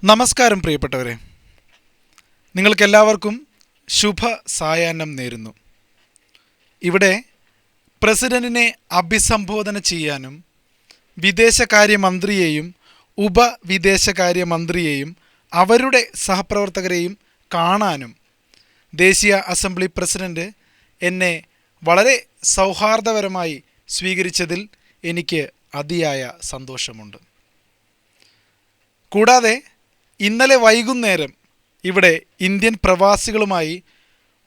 നമസ്കാരം പ്രിയപ്പെട്ടവരെ, നിങ്ങൾക്കെല്ലാവർക്കും ശുഭ സായാഹ്നം നേരുന്നു. ഇവിടെ പ്രസിഡന്റിനെ അഭിസംബോധന ചെയ്യാനും വിദേശകാര്യമന്ത്രിയെയും ഉപവിദേശകാര്യമന്ത്രിയെയും അവരുടെ സഹപ്രവർത്തകരെയും കാണാനും ദേശീയ അസംബ്ലി പ്രസിഡന്റ് എന്നെ വളരെ സൗഹാർദ്ദപരമായി സ്വീകരിച്ചതിൽ എനിക്ക് അതിയായ സന്തോഷമുണ്ട്. കൂടാതെ ഇന്നലെ വൈകുന്നേരം ഇവിടെ ഇന്ത്യൻ പ്രവാസികളുമായി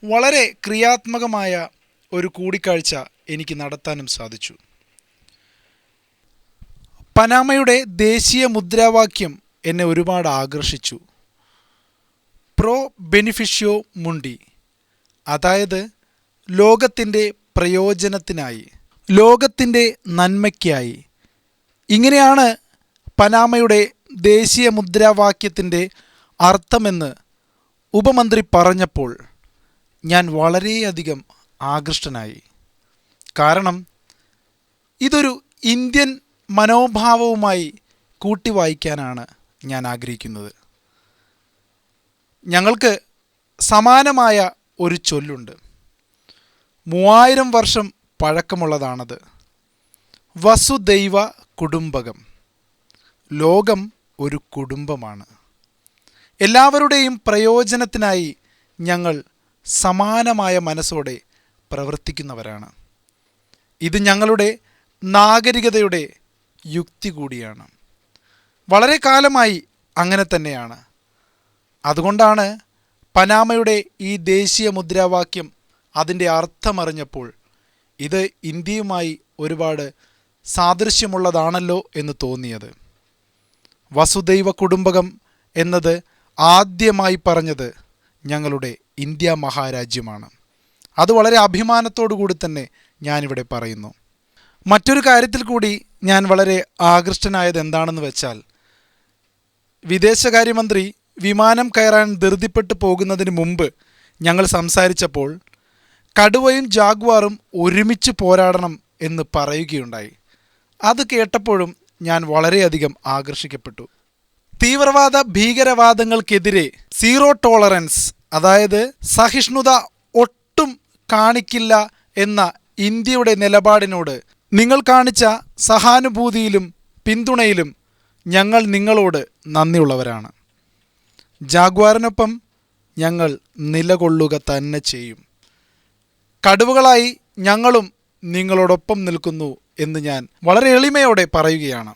വളരെ ക്രിയാത്മകമായ ഒരു കൂടിക്കാഴ്ച എനിക്ക് നടത്താനും സാധിച്ചു. പനാമയുടെ ദേശീയ മുദ്രാവാക്യം എന്നെ ഒരുപാട് ആകർഷിച്ചു. പ്രോ ബെനിഫിഷ്യോ മുണ്ടി, അതായത് ലോകത്തിൻ്റെ പ്രയോജനത്തിനായി, ലോകത്തിൻ്റെ നന്മയ്ക്കായി. ഇങ്ങനെയാണ് പനാമയുടെ ദേശീയ മുദ്രാവാക്യത്തിൻ്റെ അർത്ഥമെന്ന് ഉപമന്ത്രി പറഞ്ഞപ്പോൾ ഞാൻ വളരെയധികം ആകൃഷ്ടനായി. കാരണം ഇതൊരു ഇന്ത്യൻ മനോഭാവവുമായി കൂട്ടി വായിക്കാനാണ് ഞാൻ ആഗ്രഹിക്കുന്നത്. ഞങ്ങൾക്ക് സമാനമായ ഒരു ചൊല്ലുണ്ട്. 3000 വർഷം പഴക്കമുള്ളതാണത്. വസുദൈവ കുടുംബകം. ലോകം ഒരു കുടുംബമാണ്. എല്ലാവരുടെയും പ്രയോജനത്തിനായി ഞങ്ങൾ സമാനമായ മനസ്സോടെ പ്രവർത്തിക്കുന്നവരാണ്. ഇത് ഞങ്ങളുടെ നാഗരികതയുടെ യുക്തി കൂടിയാണ്. വളരെ കാലമായി അങ്ങനെ തന്നെയാണ്. അതുകൊണ്ടാണ് പനാമയുടെ ഈ ദേശീയ മുദ്രാവാക്യം അതിൻ്റെ അർത്ഥമറിഞ്ഞപ്പോൾ ഇത് ഇന്ത്യയുമായി ഒരുപാട് സാദൃശ്യമുള്ളതാണല്ലോ എന്ന് തോന്നിയത്. വസുദൈവ കുടുംബകം എന്നത് ആദ്യമായി പറഞ്ഞത് ഞങ്ങളുടെ ഇന്ത്യ മഹാരാജ്യമാണ്. അത് വളരെ അഭിമാനത്തോടു കൂടി തന്നെ ഞാനിവിടെ പറയുന്നു. മറ്റൊരു കാര്യത്തിൽ കൂടി ഞാൻ വളരെ ആകൃഷ്ടനായത് എന്താണെന്ന് വെച്ചാൽ, വിദേശകാര്യമന്ത്രി വിമാനം കയറാൻ ധൃതിപ്പെട്ടു പോകുന്നതിന് മുമ്പ് ഞങ്ങൾ സംസാരിച്ചപ്പോൾ കടുവയും ജാഗ്വാറും ഒരുമിച്ച് പോരാടണം എന്ന് പറയുകയുണ്ടായി. അത് കേട്ടപ്പോഴും ഞാൻ വളരെയധികം ആകർഷിക്കപ്പെട്ടു. തീവ്രവാദ ഭീകരവാദങ്ങൾക്കെതിരെ സീറോ ടോളറൻസ്, അതായത് സഹിഷ്ണുത ഒട്ടും കാണിക്കില്ല എന്ന ഇന്ത്യയുടെ നിലപാടിനോട് നിങ്ങൾ കാണിച്ച സഹാനുഭൂതിയിലും പിന്തുണയിലും ഞങ്ങൾ നിങ്ങളോട് നന്ദിയുള്ളവരാണ്. ജാഗ്വാറിനൊപ്പം ഞങ്ങൾ നിലകൊള്ളുക തന്നെ ചെയ്യും. കടുവകളായി ഞങ്ങളും നിങ്ങളോടൊപ്പം നിൽക്കുന്നു എന്ന് ഞാൻ വളരെ എളിമയോടെ പറയുകയാണ്.